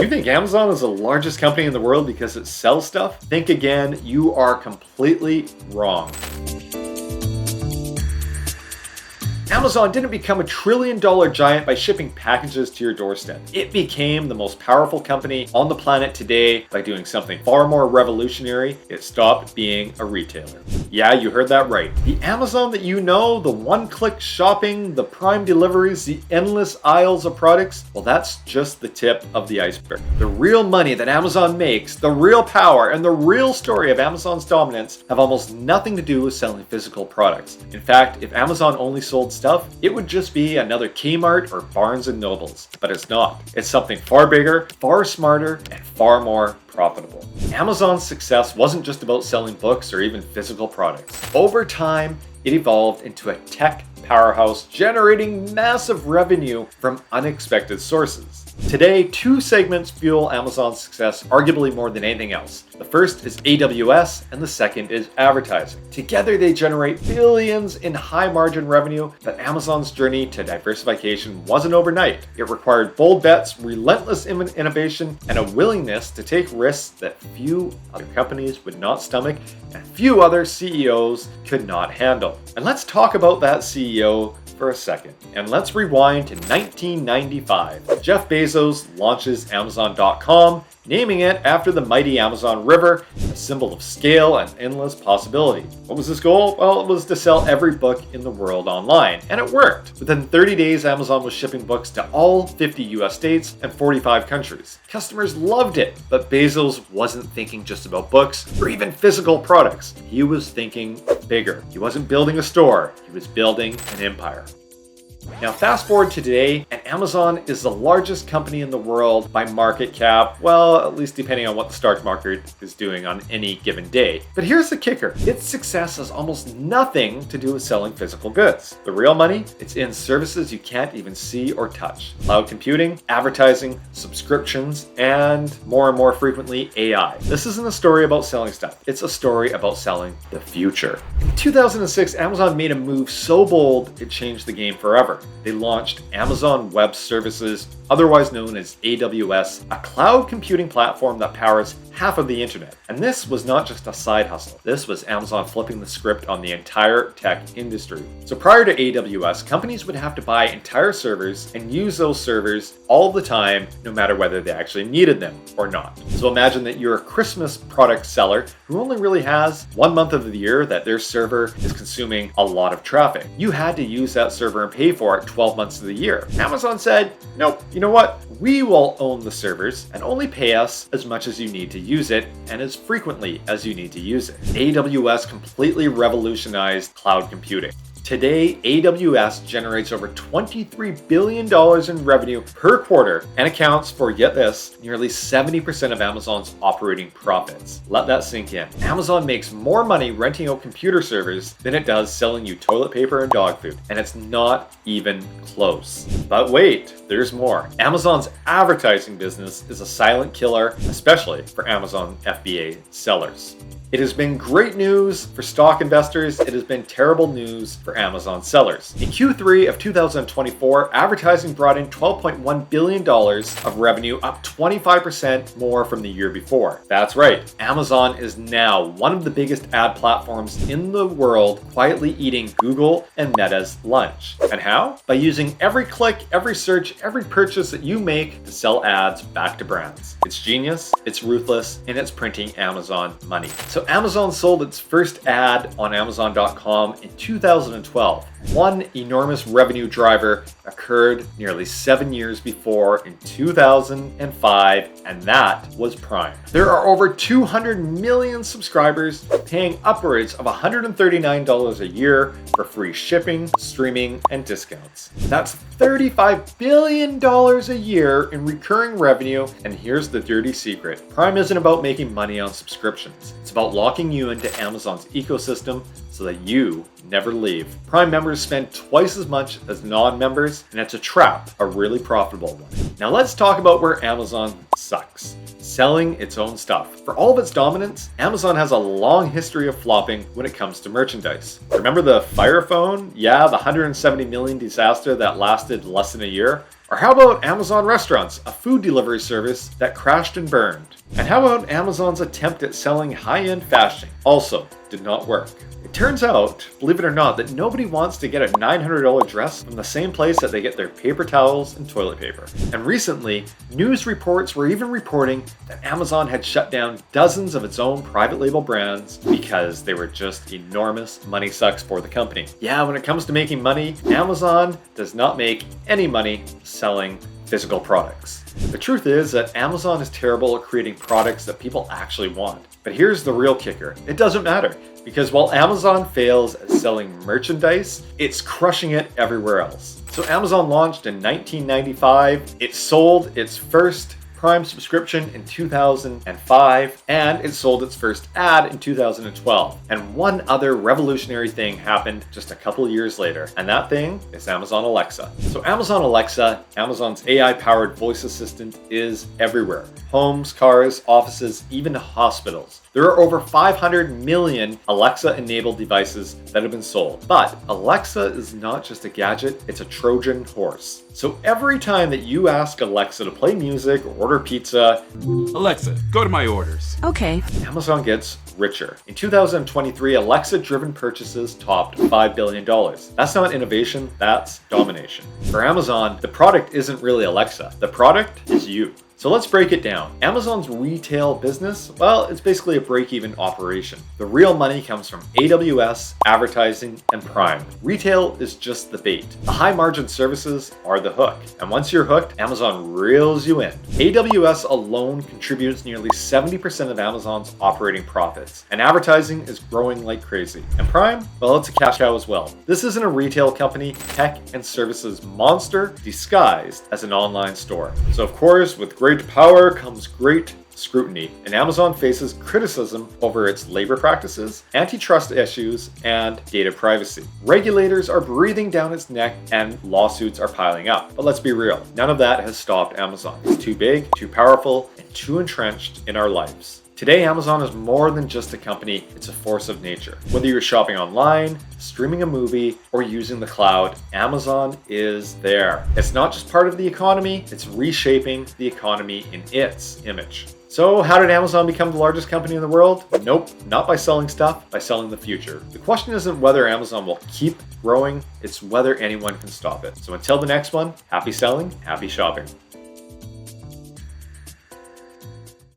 You think Amazon is the largest company in the world because it sells stuff? Think again, you are completely wrong. Amazon didn't become a trillion-dollar giant by shipping packages to your doorstep. It became the most powerful company on the planet today by doing something far more revolutionary. It stopped being a retailer. Yeah, you heard that right. The Amazon that you know, the one-click shopping, the prime deliveries, the endless aisles of products, well, that's just the tip of the iceberg. The real money that Amazon makes, the real power, and the real story of Amazon's dominance have almost nothing to do with selling physical products. In fact, if Amazon only sold stuff, it would just be another Kmart or Barnes & Nobles. But it's not. It's something far bigger, far smarter, and far more profitable. Amazon's success wasn't just about selling books or even physical products. Over time, it evolved into a tech powerhouse generating massive revenue from unexpected sources. Today, two segments fuel Amazon's success arguably more than anything else. The first is AWS and the second is advertising. Together they generate billions in high margin revenue, but Amazon's journey to diversification wasn't overnight. It required bold bets, relentless innovation, and a willingness to take risks that few other companies would not stomach and few other CEOs could not handle. And let's talk about that CEO for a second. And let's rewind to 1995. Jeff Bezos launches Amazon.com, naming it after the mighty Amazon River, a symbol of scale and endless possibility. What was his goal? Well, it was to sell every book in the world online, and it worked. Within 30 days, Amazon was shipping books to all 50 US states and 45 countries. Customers loved it, but Bezos wasn't thinking just about books or even physical products. He was thinking bigger. He wasn't building a store, he was building an empire. Now fast forward to today, and Amazon is the largest company in the world by market cap, well, at least depending on what the stock market is doing on any given day. But here's the kicker. Its success has almost nothing to do with selling physical goods. The real money, it's in services you can't even see or touch. Cloud computing, advertising, subscriptions, and more frequently, AI. This isn't a story about selling stuff. It's a story about selling the future. In 2006, Amazon made a move so bold, it changed the game forever. They launched Amazon Web Services, otherwise known as AWS, a cloud computing platform that powers half of the internet. And this was not just a side hustle. This was Amazon flipping the script on the entire tech industry. So prior to AWS, companies would have to buy entire servers and use those servers all the time, no matter whether they actually needed them or not. So imagine that you're a Christmas product seller who only really has 1 month of the year that their server is consuming a lot of traffic. You had to use that server and pay for it 12 months of the year. Amazon said, nope, you know what? We will own the servers and only pay us as much as you need to use it and as frequently as you need to use it. AWS completely revolutionized cloud computing. Today, AWS generates over $23 billion in revenue per quarter and accounts for, get this, nearly 70% of Amazon's operating profits. Let that sink in. Amazon makes more money renting out computer servers than it does selling you toilet paper and dog food, and it's not even close. But wait, there's more. Amazon's advertising business is a silent killer, especially for Amazon FBA sellers. It has been great news for stock investors. It has been terrible news for Amazon sellers. In Q3 of 2024, advertising brought in $12.1 billion of revenue, up 25% more from the year before. That's right, Amazon is now one of the biggest ad platforms in the world, quietly eating Google and Meta's lunch. And how? By using every click, every search, every purchase that you make to sell ads back to brands. It's genius, it's ruthless, and it's printing Amazon money. So Amazon sold its first ad on Amazon.com in 2012. One enormous revenue driver occurred nearly 7 years before in 2005, and that was Prime. There are over 200 million subscribers paying upwards of $139 a year for free shipping, streaming, and discounts. That's $35 billion a year in recurring revenue, and here's the dirty secret. Prime isn't about making money on subscriptions. It's about locking you into Amazon's ecosystem so that you never leave. Prime members spend twice as much as non-members, and it's a trap, a really profitable one. Now let's talk about where Amazon sucks. Selling its own stuff. For all of its dominance, Amazon has a long history of flopping when it comes to merchandise. Remember the Fire Phone? Yeah, the $170 million disaster that lasted less than a year? Or how about Amazon Restaurants, a food delivery service that crashed and burned? And how about Amazon's attempt at selling high-end fashion? Also did not work. It turns out, believe it or not, that nobody wants to get a $900 dress from the same place that they get their paper towels and toilet paper. And recently, news reports were even reporting that Amazon had shut down dozens of its own private label brands because they were just enormous money sucks for the company. Yeah, when it comes to making money, Amazon does not make any money selling physical products. The truth is that Amazon is terrible at creating products that people actually want. But here's the real kicker. It doesn't matter, because while Amazon fails at selling merchandise, it's crushing it everywhere else. So Amazon launched in 1995. It sold its first Prime subscription in 2005, and it sold its first ad in 2012. And one other revolutionary thing happened just a couple years later, and that thing is Amazon Alexa. So Amazon Alexa, Amazon's AI-powered voice assistant, is everywhere. Homes, cars, offices, even hospitals. There are over 500 million Alexa-enabled devices that have been sold. But Alexa is not just a gadget, it's a Trojan horse. So every time that you ask Alexa to play music or order pizza, Alexa, go to my orders. Okay. Amazon gets richer. In 2023, Alexa-driven purchases topped $5 billion. That's not innovation, that's domination. For Amazon, the product isn't really Alexa. The product is you. So let's break it down. Amazon's retail business, well, it's basically a break-even operation. The real money comes from AWS, advertising, and Prime. Retail is just the bait. The high-margin services are the hook. And once you're hooked, Amazon reels you in. AWS alone contributes nearly 70% of Amazon's operating profits. And advertising is growing like crazy. And Prime, well, it's a cash cow as well. This isn't a retail company, tech and services monster disguised as an online store. So of course, with great power comes great scrutiny, and Amazon faces criticism over its labor practices, antitrust issues, and data privacy. Regulators are breathing down its neck and lawsuits are piling up. But let's be real, none of that has stopped Amazon. It's too big, too powerful, and too entrenched in our lives. Today, Amazon is more than just a company, it's a force of nature. Whether you're shopping online, streaming a movie, or using the cloud, Amazon is there. It's not just part of the economy, it's reshaping the economy in its image. So how did Amazon become the largest company in the world? Nope, not by selling stuff, by selling the future. The question isn't whether Amazon will keep growing, it's whether anyone can stop it. So until the next one, happy selling, happy shopping.